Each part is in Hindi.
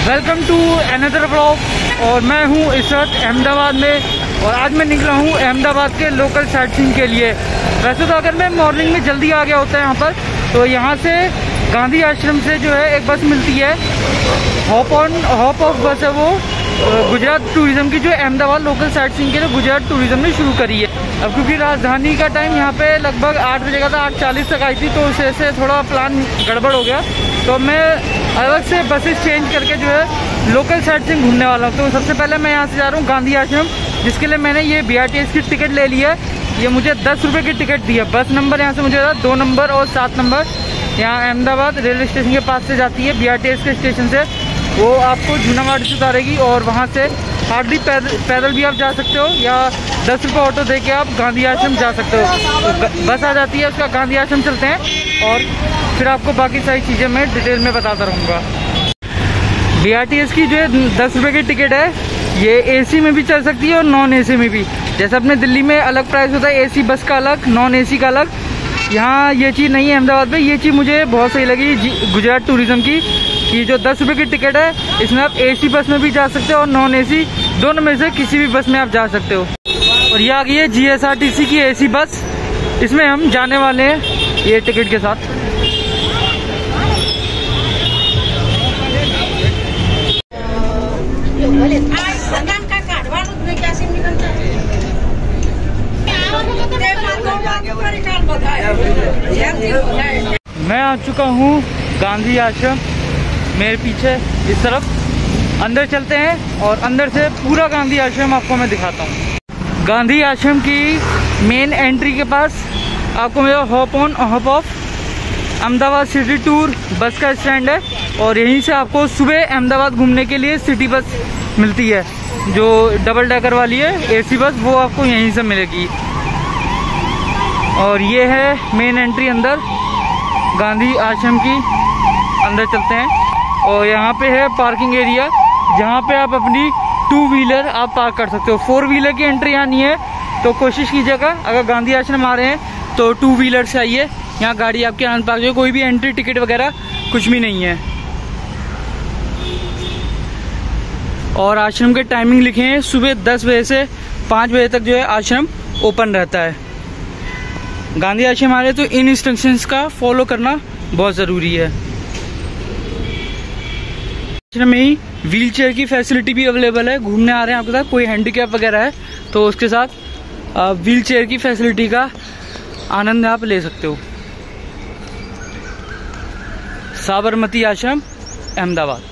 Welcome to another vlog. और मैं हूँ इस वक्त अहमदाबाद में और आज मैं निकला हूँ अहमदाबाद के लोकल साइट सीइंग के लिए। वैसे तो अगर मैं मॉर्निंग में जल्दी आ गया होता है यहाँ पर, तो यहाँ से गांधी आश्रम से जो है एक बस मिलती है, हॉप ऑफ बस है वो गुजरात टूरिज्म की, जो अहमदाबाद लोकल साइट सीइंग के लिए गुजरात टूरिज्म ने शुरू करी है। अब क्योंकि राजधानी का टाइम यहाँ पे लगभग 8 बजे का था, 8:40 तक आई थी, तो उस वजह से थोड़ा प्लान गड़बड़ हो गया। तो मैं अलग से बसेस चेंज करके जो है लोकल साइट सीइंग घूमने वाला हूँ। तो सबसे पहले मैं यहाँ से जा रहा हूँ गांधी आश्रम, जिसके लिए मैंने ये BRTS की टिकट ले ली है। ये मुझे 10 रुपये की टिकट दी है। बस नंबर यहाँ से मुझे 2 नंबर और 7 नंबर यहाँ अहमदाबाद रेलवे स्टेशन के पास से जाती है। BRTS के स्टेशन से वो आपको जूनागढ़ से उतारेगी और वहाँ से हार्डली पैदल भी आप जा सकते हो, या 10 रुपये ऑटो दे के आप गांधी आश्रम जा सकते हो। तो बस आ जाती है, उसका गांधी आश्रम चलते हैं और फिर आपको बाकी सारी चीज़ें मैं डिटेल में बताता रहूँगा। BRTS की जो है 10 रुपये की टिकट है, ये AC में भी चल सकती है और नॉन AC में भी। जैसे अपने दिल्ली में अलग प्राइस होता है, AC बस का अलग, नॉन AC का अलग। यहाँ ये चीज़ नहीं है अहमदाबाद में। ये चीज़ मुझे बहुत सही लगी गुजरात टूरिज्म की, कि जो 10 रुपये की टिकट है, इसमें आप AC बस में भी जा सकते हो और नॉन AC, दोनों में से किसी भी बस में आप जा सकते हो। और ये आ गई है GSRTC की AC बस, इसमें हम जाने वाले हैं ये टिकट के साथ। मैं आ चुका हूँ गांधी आश्रम, मेरे पीछे इस तरफ। अंदर चलते हैं और अंदर से पूरा गांधी आश्रम आपको मैं दिखाता हूँ। गांधी आश्रम की मेन एंट्री के पास आपको मेरा hop on hop off Ahmedabad city tour bus का स्टैंड है, और यहीं से आपको सुबह अहमदाबाद घूमने के लिए सिटी बस मिलती है, जो डबल डेकर वाली है AC बस, वो आपको यहीं से मिलेगी। और ये है मेन एंट्री अंदर गांधी आश्रम की। अंदर चलते हैं और यहाँ पे है पार्किंग एरिया, जहाँ पे आप अपनी 2 व्हीलर आप पार्क कर सकते हो। 4 व्हीलर की एंट्री यहाँ नहीं है, तो कोशिश कीजिएगा अगर गांधी आश्रम आ रहे हैं तो 2 व्हीलर से आइए। यहाँ गाड़ी आपके आनंद पार्क जो कोई भी एंट्री टिकट वगैरह कुछ भी नहीं है। और आश्रम के टाइमिंग लिखे हैं, सुबह 10 बजे से 5 बजे तक जो है आश्रम ओपन रहता है। गांधी आश्रम आ रहे तो इन इंस्ट्रक्शंस का फॉलो करना बहुत ज़रूरी है। आश्रम में ही व्हील चेयर की फैसिलिटी भी अवेलेबल है। घूमने आ रहे हैं आपके साथ, कोई हैंडीकैप वगैरह है तो उसके साथ व्हील चेयर की फैसिलिटी का आनंद आप ले सकते हो। साबरमती आश्रम अहमदाबाद।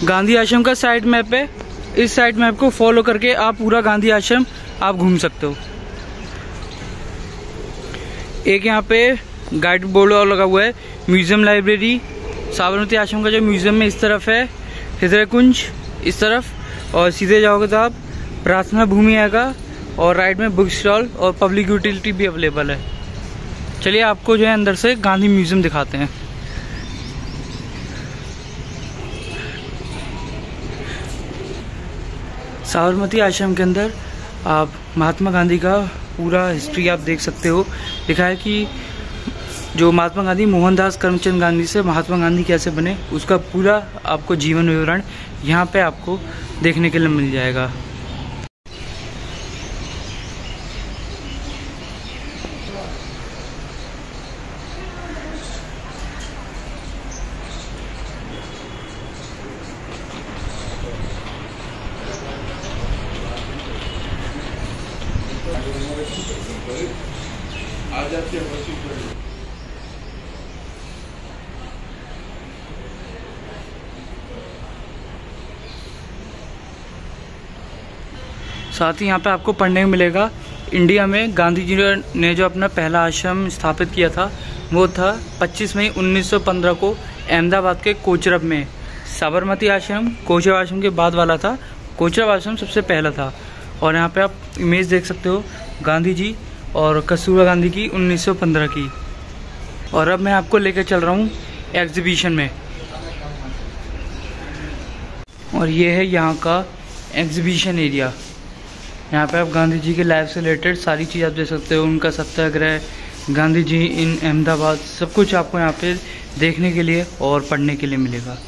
गांधी आश्रम का साइड मैप है, इस साइड मैप को फॉलो करके आप पूरा गांधी आश्रम आप घूम सकते हो। एक यहाँ पे गाइड बोर्ड और लगा हुआ है, म्यूजियम लाइब्रेरी। साबरमती आश्रम का जो म्यूजियम है इस तरफ है, हृदय कुंज इस तरफ, और सीधे जाओगे तो आप प्रार्थना भूमि आएगा, और राइट में बुक स्टॉल और पब्लिक यूटिलिटी भी अवेलेबल है। चलिए आपको जो है अंदर से गांधी म्यूजियम दिखाते हैं। साबरमती आश्रम के अंदर आप महात्मा गांधी का पूरा हिस्ट्री आप देख सकते हो। लिखा है कि जो महात्मा गांधी मोहनदास करमचंद गांधी से महात्मा गांधी कैसे बने, उसका पूरा आपको जीवन विवरण यहाँ पे आपको देखने के लिए मिल जाएगा। साथ ही यहाँ पे आपको पढ़ने को मिलेगा, इंडिया में गांधी जी ने जो अपना पहला आश्रम स्थापित किया था वो था 25 मई 1915 को अहमदाबाद के कोचरब में। साबरमती आश्रम कोचरब आश्रम के बाद वाला था, कोचरब आश्रम सबसे पहला था। और यहाँ पे आप इमेज देख सकते हो गांधी जी और कस्तूरबा गांधी की 1915 की। और अब मैं आपको लेकर चल रहा हूँ एग्जीबिशन में, और ये है यहाँ का एग्जीबिशन एरिया। यहाँ पे आप गांधी जी के लाइफ से रिलेटेड सारी चीज़ आप देख सकते हो, उनका सत्याग्रह, गांधी जी इन अहमदाबाद, सब कुछ आपको यहाँ पे देखने के लिए और पढ़ने के लिए मिलेगा।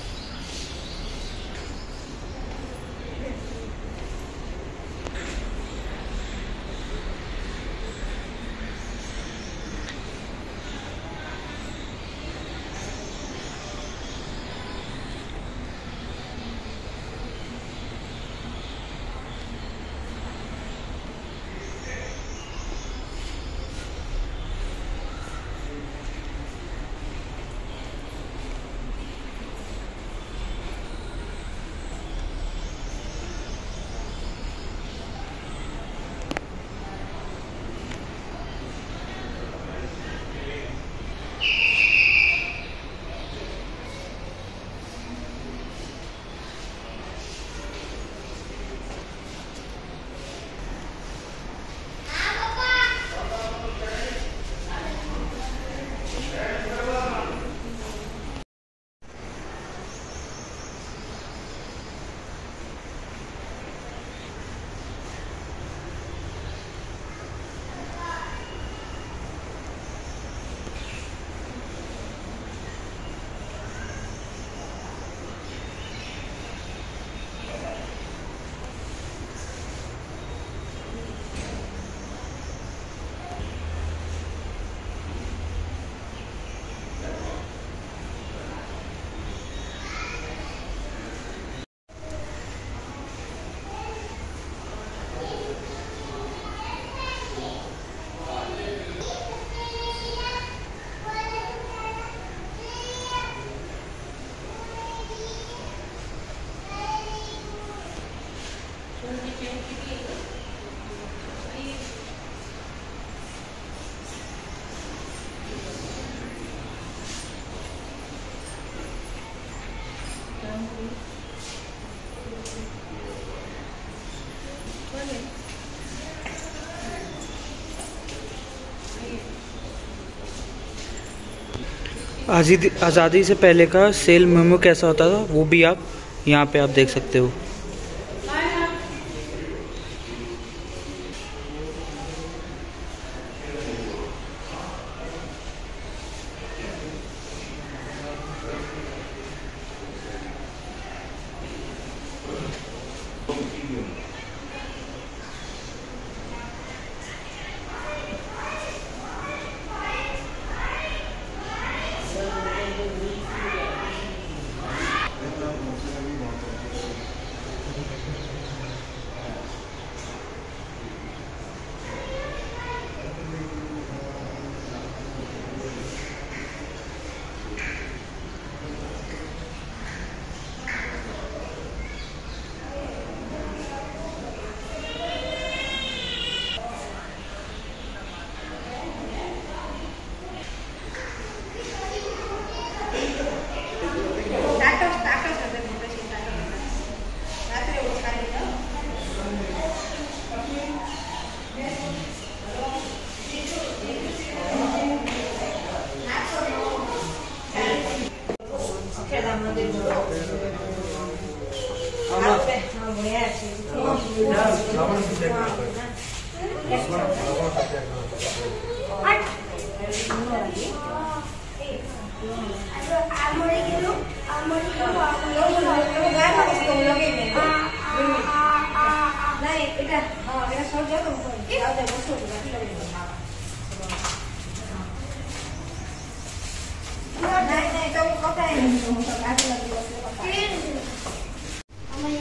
आज़ादी से पहले का सेल मेमो कैसा होता था वो भी आप यहाँ पे आप देख सकते हो।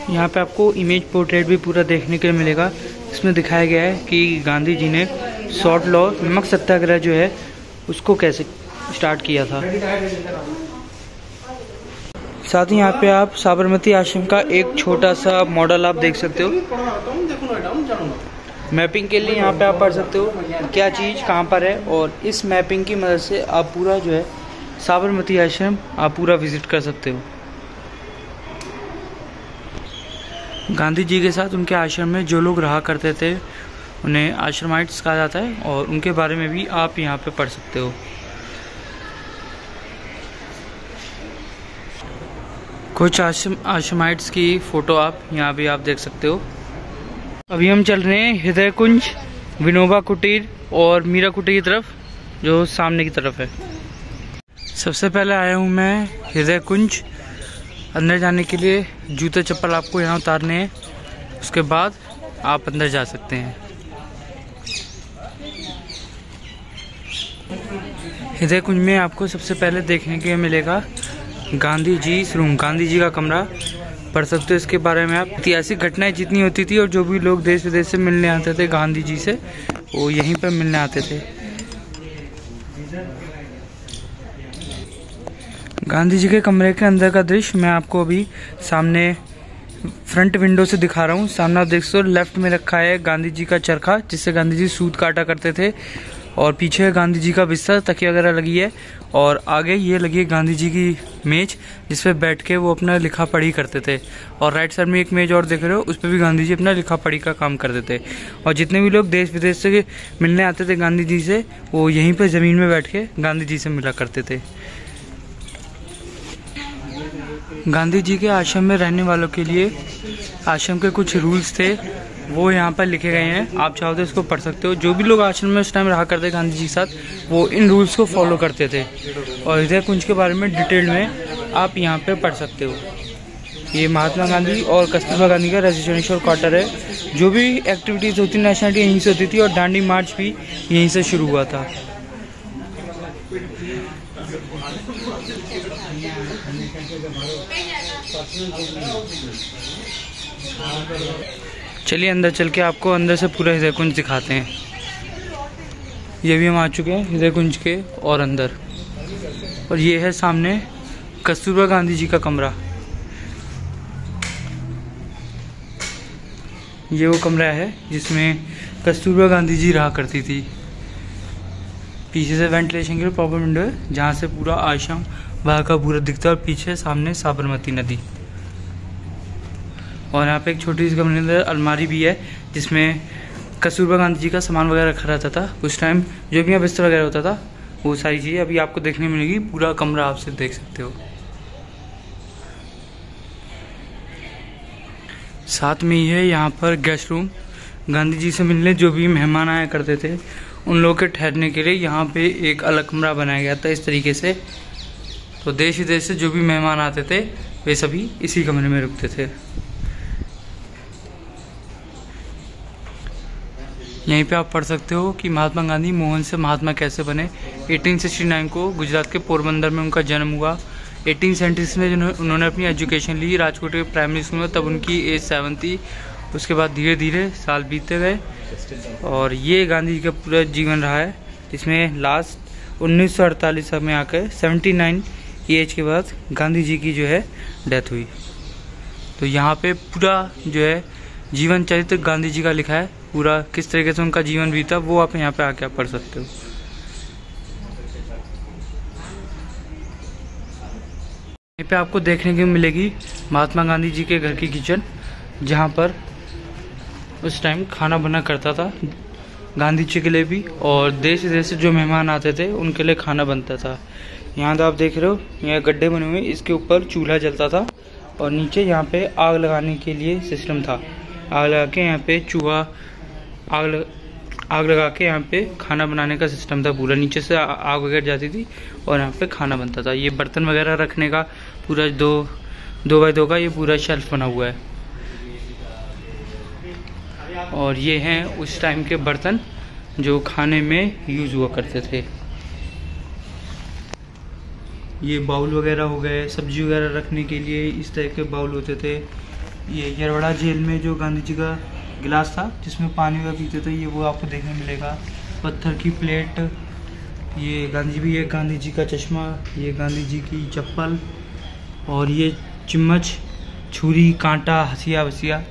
यहाँ पे आपको इमेज पोर्ट्रेट भी पूरा देखने के लिए मिलेगा। इसमें दिखाया गया है कि गांधी जी ने शॉर्ट लॉ नमक सत्याग्रह जो है उसको कैसे स्टार्ट किया था। साथ ही यहाँ पे आप साबरमती आश्रम का एक छोटा सा मॉडल आप देख सकते हो। मैपिंग के लिए यहाँ पे आप पढ़ सकते हो क्या चीज़ कहाँ पर है, और इस मैपिंग की मदद से आप पूरा जो है साबरमती आश्रम आप पूरा विजिट कर सकते हो। गांधी जी के साथ उनके आश्रम में जो लोग रहा करते थे उन्हें आश्रमाइट्स कहा जाता है, और उनके बारे में भी आप यहाँ पे पढ़ सकते हो। कुछ आश्रमाइट्स की फ़ोटो आप यहाँ भी आप देख सकते हो। अभी हम चल रहे हैं हृदय कुंज, विनोबा कुटीर और मीरा कुटीर की तरफ। जो सामने की तरफ है। सबसे पहले आया हूँ मैं हृदय कुंज। अंदर जाने के लिए जूते चप्पल आपको यहाँ उतारने हैं, उसके बाद आप अंदर जा सकते हैं। हृदय कुंज में आपको सबसे पहले देखने के लिए मिलेगा गांधी जी रूम, गांधी जी का कमरा पढ़ सकते हो। इसके बारे में आप ऐतिहासिक घटनाएं जितनी होती थी और जो भी लोग देश विदेश से मिलने आते थे गांधी जी से, वो यहीं पर मिलने आते थे। गांधी जी के कमरे के अंदर का दृश्य मैं आपको अभी सामने फ्रंट विंडो से दिखा रहा हूँ। सामने आप देख सकते हो, लेफ्ट में रखा है गांधी जी का चरखा जिससे गांधी जी सूत काटा करते थे, और पीछे गांधी जी का बिस्तर, तकिया वगैरह लगी है, और आगे ये लगी है गांधी जी की मेज जिस पे बैठ के वो अपना लिखा पढ़ी करते थे। और राइट साइड में एक मेज और देख रहे हो, उस पर भी गांधी जी अपना लिखा पढ़ी का काम करते थे। और जितने भी लोग देश विदेश से मिलने आते थे गांधी जी से, वो यहीं पर ज़मीन में बैठ के गांधी जी से मिला करते थे। गांधी जी के आश्रम में रहने वालों के लिए आश्रम के कुछ रूल्स थे, वो यहाँ पर लिखे गए हैं। आप चाहो तो इसको पढ़ सकते हो। जो भी लोग आश्रम में उस टाइम रहा करते गांधी जी के साथ, वो इन रूल्स को फॉलो करते थे। और हृदय कुंज के बारे में डिटेल में आप यहाँ पे पढ़ सकते हो। ये महात्मा गांधी और कस्तूरबा गांधी का रेजिडेंशियल क्वार्टर है। जो भी एक्टिविटीज़ होती नेशनलिटी यहीं से होती थी, और दांडी मार्च भी यहीं से शुरू हुआ था। चलिए अंदर चल के आपको अंदर से पूरा हृदय कुंज दिखाते हैं। ये भी हम आ चुके हैं हृदय कुंज के और अंदर, और ये है सामने कस्तूरबा गांधी जी का कमरा। ये वो कमरा है जिसमें कस्तूरबा गांधी जी रहा करती थी। पीछे से वेंटिलेशन के लिए प्रॉपर विंडो है जहाँ से पूरा आश्रम वहाँ का पूरा दिखता है, और पीछे सामने साबरमती नदी। और यहाँ पे एक छोटी सी कमरे के अंदर अलमारी भी है जिसमें कस्तूरबा गांधी जी का सामान वगैरह रखा रहता था उस टाइम। जो भी यहाँ बिस्तर वगैरह होता था, वो सारी चीज़ें अभी आपको देखने मिलेगी। पूरा कमरा आप सिर्फ देख सकते हो। साथ में ही है यहाँ पर गेस्ट रूम। गांधी जी से मिलने जो भी मेहमान आया करते थे, उन लोगों के ठहरने के लिए यहाँ पे एक अलग कमरा बनाया गया था इस तरीके से। तो देश विदेश से जो भी मेहमान आते थे, वे सभी इसी कमरे में रुकते थे। यहीं पे आप पढ़ सकते हो कि महात्मा गांधी मोहन से महात्मा कैसे बने। 1869 को गुजरात के पोरबंदर में उनका जन्म हुआ। 1870 में उन्होंने अपनी एजुकेशन ली राजकोट के प्राइमरी स्कूल में, तब उनकी एज 7 थी। उसके बाद धीरे धीरे साल बीतते गए, और ये गांधी जी का पूरा जीवन रहा है, जिसमें लास्ट 1948 में आकर 79 की एज के बाद गांधी जी की जो है डेथ हुई। तो यहाँ पे पूरा जो है जीवन चरित्र गांधी जी का लिखा है। पूरा किस तरीके से उनका जीवन बीता, वो आप यहाँ पे आके आप पढ़ सकते हो। यहाँ पे आपको देखने को मिलेगी महात्मा गांधी जी के घर की किचन, जहाँ पर उस टाइम खाना बना करता था गांधी जी के लिए भी, और देश विदेश से जो मेहमान आते थे उनके लिए खाना बनता था। यहाँ तो आप देख रहे हो, यहाँ गड्ढे बने हुए, इसके ऊपर चूल्हा जलता था, और नीचे यहाँ पे आग लगाने के लिए सिस्टम था। आग लगा के यहाँ पे चूल्हा आग लगा के यहाँ पे खाना बनाने का सिस्टम था पूरा। नीचे से आग वगैरह जाती थी और यहाँ पे खाना बनता था। ये बर्तन वगैरह रखने का पूरा 2 बाय 2 का ये पूरा शेल्फ बना हुआ है। और ये हैं उस टाइम के बर्तन जो खाने में यूज़ हुआ करते थे। ये बाउल वगैरह हो गए, सब्जी वगैरह रखने के लिए इस टाइप के बाउल होते थे। ये यरवड़ा जेल में जो गांधी जी का गिलास था जिसमें पानी वगैरह पीते थे, ये वो आपको देखने मिलेगा। पत्थर की प्लेट, ये गांधी जी का चश्मा, ये गांधी जी की चप्पल, और ये चम्मच, छुरी, कांटा, हसिया वसिया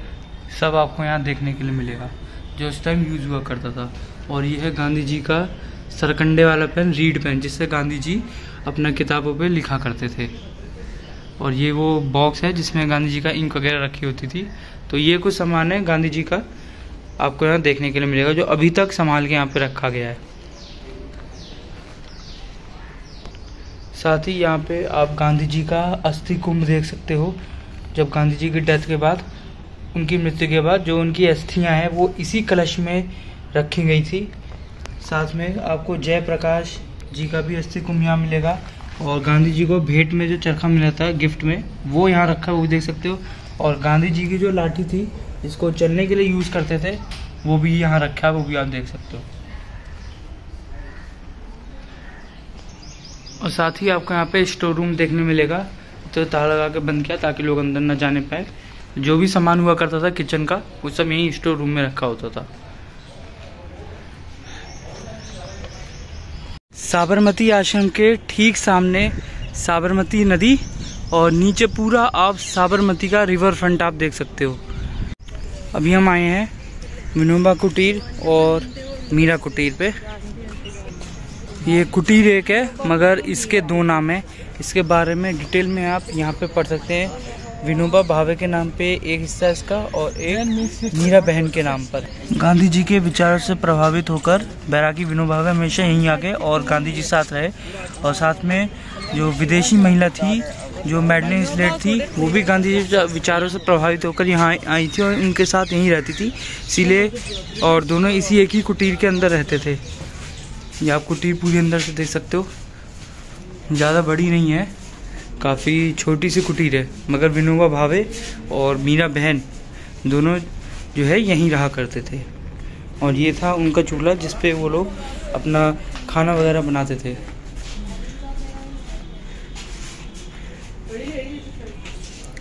सब आपको यहाँ देखने के लिए मिलेगा जो उस टाइम यूज़ हुआ करता था। और ये है गांधी जी का सरकंडे वाला पेन, रीड पेन, जिससे गांधी जी अपना किताबों पे लिखा करते थे। और ये वो बॉक्स है जिसमें गांधी जी का इंक वगैरह रखी होती थी। तो ये कुछ सामान है गांधी जी का आपको यहाँ देखने के लिए मिलेगा जो अभी तक संभाल के यहाँ पे रखा गया है। साथ ही यहाँ पे आप गांधी जी का अस्थि कुंभ देख सकते हो। जब गांधी जी की डेथ के बाद, उनकी मृत्यु के बाद, जो उनकी अस्थियाँ हैं वो इसी कलश में रखी गई थी। साथ में आपको जयप्रकाश जी का भी अस्थि कुंभ यहाँ मिलेगा। और गांधी जी को भेंट में जो चरखा मिला था गिफ्ट में, वो यहाँ रखा है, वो देख सकते हो। और गांधी जी की जो लाठी थी इसको चलने के लिए यूज़ करते थे, वो भी यहाँ रखा है, वो भी आप देख सकते हो। और साथ ही आपको यहाँ पे स्टोर रूम देखने मिलेगा, तो ताला लगा के बंद किया ताकि लोग अंदर ना जाने पाए। जो भी सामान हुआ करता था किचन का वो सब यहीं स्टोर रूम में रखा होता था। साबरमती आश्रम के ठीक सामने साबरमती नदी और नीचे पूरा आप साबरमती का रिवर फ्रंट आप देख सकते हो। अभी हम आए हैं विनोबा कुटीर और मीरा कुटीर पे। ये कुटीर एक है मगर इसके दो नाम हैं, इसके बारे में डिटेल में आप यहाँ पे पढ़ सकते हैं। विनोबा भावे के नाम पे एक हिस्सा इसका और एक मीरा बहन के नाम पर। गांधी जी के विचारों से प्रभावित होकर बैरागी विनोबा भावे हमेशा यहीं आ गए और गांधी जी साथ रहे। और साथ में जो विदेशी महिला थी जो मैडलिन स्लेट थी, वो भी गांधी जी के विचारों से प्रभावित होकर यहाँ आई थी और उनके साथ यहीं रहती थी, इसीलिए। और दोनों इसी एक ही कुटीर के अंदर रहते थे। ये आप कुटीर पूरी अंदर से देख सकते हो, ज़्यादा बड़ी नहीं है, काफ़ी छोटी सी कुटीर है। मगर विनोबा भावे और मीरा बहन दोनों जो है यहीं रहा करते थे। और ये था उनका चूल्हा जिस पे वो लोग अपना खाना वगैरह बनाते थे।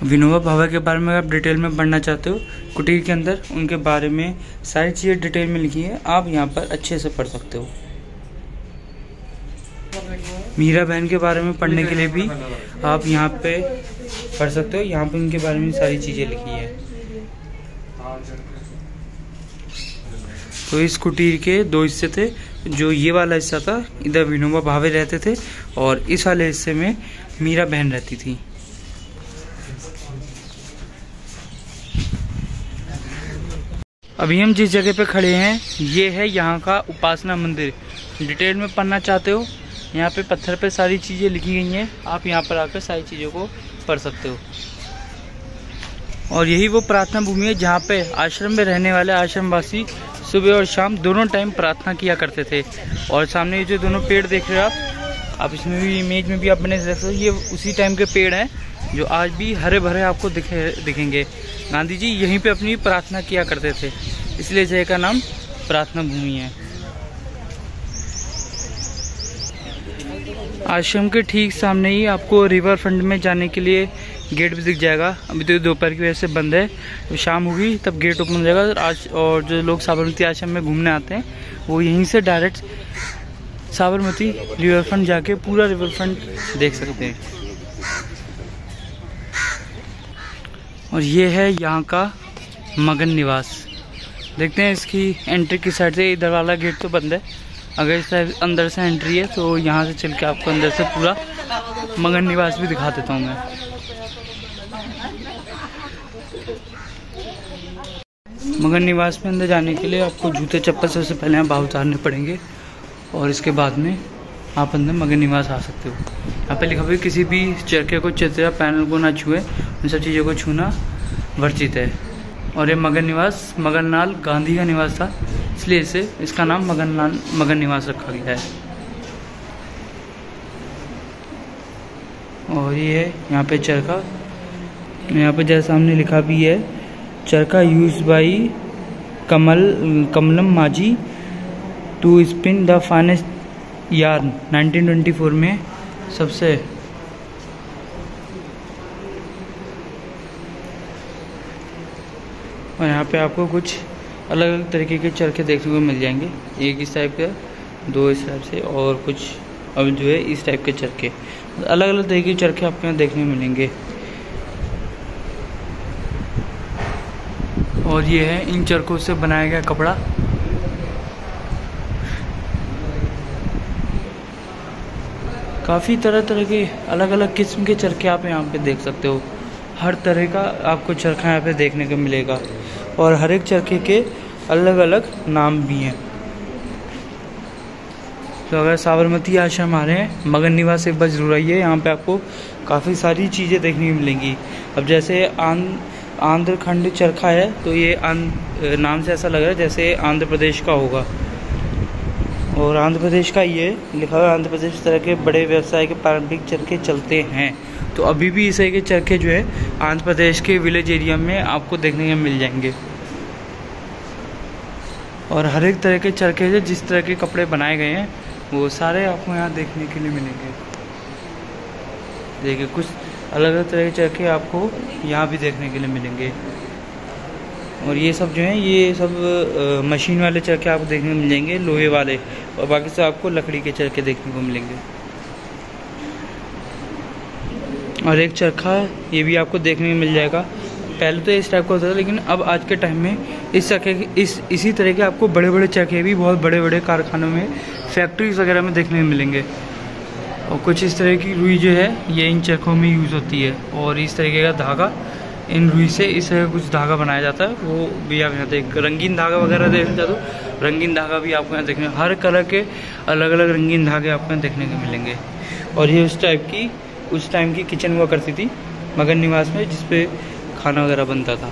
विनोबा भावे के बारे में आप डिटेल में पढ़ना चाहते हो, कुटीर के अंदर उनके बारे में सारी चीज़ें डिटेल में लिखी है, आप यहाँ पर अच्छे से पढ़ सकते हो। मीरा बहन के बारे में पढ़ने के लिए भी आप यहाँ पे पढ़ सकते हो, यहाँ पे उनके बारे में सारी चीज़ें लिखी है। तो इस कुटीर के दो हिस्से थे, जो ये वाला हिस्सा था इधर विनोबा भावे रहते थे और इस वाले हिस्से में मीरा बहन रहती थी। अभी हम जिस जगह पे खड़े हैं ये है यहाँ का उपासना मंदिर। डिटेल में पढ़ना चाहते हो, यहाँ पे पत्थर पे सारी चीज़ें लिखी गई हैं, आप यहाँ पर आकर सारी चीज़ों को पढ़ सकते हो। और यही वो प्रार्थना भूमि है जहाँ पे आश्रम में रहने वाले आश्रमवासी सुबह और शाम दोनों टाइम प्रार्थना किया करते थे। और सामने ये जो दोनों पेड़ देख रहे हो आप इसमें भी इमेज में भी आप बने देख सकते हो, ये उसी टाइम के पेड़ हैं जो आज भी हरे भरे आपको दिखेंगे। गांधी जी यहीं पे अपनी प्रार्थना किया करते थे, इसलिए जगह का नाम प्रार्थना भूमि है। आश्रम के ठीक सामने ही आपको रिवर फ्रंट में जाने के लिए गेट भी दिख जाएगा। अभी तो दोपहर की वजह से बंद है, तो शाम होगी तब गेट ओपन हो जाएगा। आज और जो लोग साबरमती आश्रम में घूमने आते हैं वो यहीं से डायरेक्ट साबरमती रिवर फ्रंट जाके पूरा रिवर फ्रंट देख सकते हैं। और ये है यहाँ का मगन निवास। देखते हैं इसकी एंट्री की साइड से, इधर वाला गेट तो बंद है, अगर इस साइड अंदर से एंट्री है तो यहाँ से चल के आपको अंदर से पूरा मगन निवास भी दिखा देता हूँ मैं। मगन निवास में अंदर जाने के लिए आपको जूते चप्पल सबसे पहले यहाँ बाहर उतारने पड़ेंगे और इसके बाद में आप अंदर मगन निवास आ सकते हो। यहाँ पे लिखा हुआ है किसी भी चरखे को, चित्र, पैनल को ना छुए, उन सब चीज़ों को छूना वर्जित है। और ये मगन निवास मगनलाल गांधी का निवास था, इसलिए इसे इसका नाम मगन निवास रखा गया है। और ये है यहाँ पे चरखा, यहाँ पे जैसे सामने लिखा भी है चरखा use by Kamlam Majhi to spin the finest yarn 1924 में सबसे। और यहाँ पे आपको कुछ अलग अलग तरीके के चरखे देखने को मिल जाएंगे, एक इस टाइप का, दो इस टाइप से, और कुछ अब जो है इस टाइप के चरखे, अलग अलग तरीके के चरखे आपको यहाँ देखने को मिलेंगे। और ये है इन चरखों से बनाया गया कपड़ा। काफ़ी तरह तरह के अलग अलग किस्म के चरखे आप यहाँ पे देख सकते हो, हर तरह का आपको चरखा यहाँ पे देखने को मिलेगा और हर एक चरखे के अलग अलग नाम भी हैं। तो अगर साबरमती आश्रम आ रहे हैं, मगन निवास एक बार जरूर आइए, यहाँ पे आपको काफ़ी सारी चीज़ें देखने को मिलेंगी। अब जैसे आंध्र खंड चरखा है तो ये नाम से ऐसा लग रहा है जैसे आंध्र प्रदेश का होगा। और आंध्र प्रदेश का ये लिखा हुआ है, आंध्र प्रदेश इस तरह के बड़े व्यवसाय के पारंपरिक चरखे चलते हैं। तो अभी भी इस तरह के चरखे जो है आंध्र प्रदेश के विलेज एरिया में आपको देखने को मिल जाएंगे। और हर एक तरह के चरखे से जिस तरह के कपड़े बनाए गए हैं वो सारे आपको यहाँ देखने के लिए मिलेंगे। देखिए कुछ अलग अलग तरह के चरखे आपको यहाँ भी देखने के लिए मिलेंगे। और ये सब जो है ये सब मशीन वाले चरखे आपको देखने को मिल जाएंगे, लोहे वाले, और बाकी सब आपको लकड़ी के चरखे देखने को मिलेंगे। और एक चरखा ये भी आपको देखने को मिल जाएगा। पहले तो इस टाइप का होता था, लेकिन अब आज के टाइम में इस चरखे इसी तरह के आपको बड़े बड़े चरखे भी बहुत बड़े बड़े कारखानों में, फैक्ट्रीज वगैरह में देखने को मिलेंगे। और कुछ इस तरह की रुई जो है ये इन चरखों में यूज़ होती है। और इस तरीके का धागा, इन रुई से इस तरह कुछ धागा बनाया जाता है, वो भी आप यहाँ देख, रंगीन धागा वगैरह देखना चाहते हो, रंगीन धागा भी आपको यहाँ देखने, हर कलर के अलग अलग रंगीन धागे आपको यहाँ देखने को मिलेंगे। और ये उस टाइम की किचन हुआ करती थी मगन निवास में, जिसपे खाना वगैरह बनता था।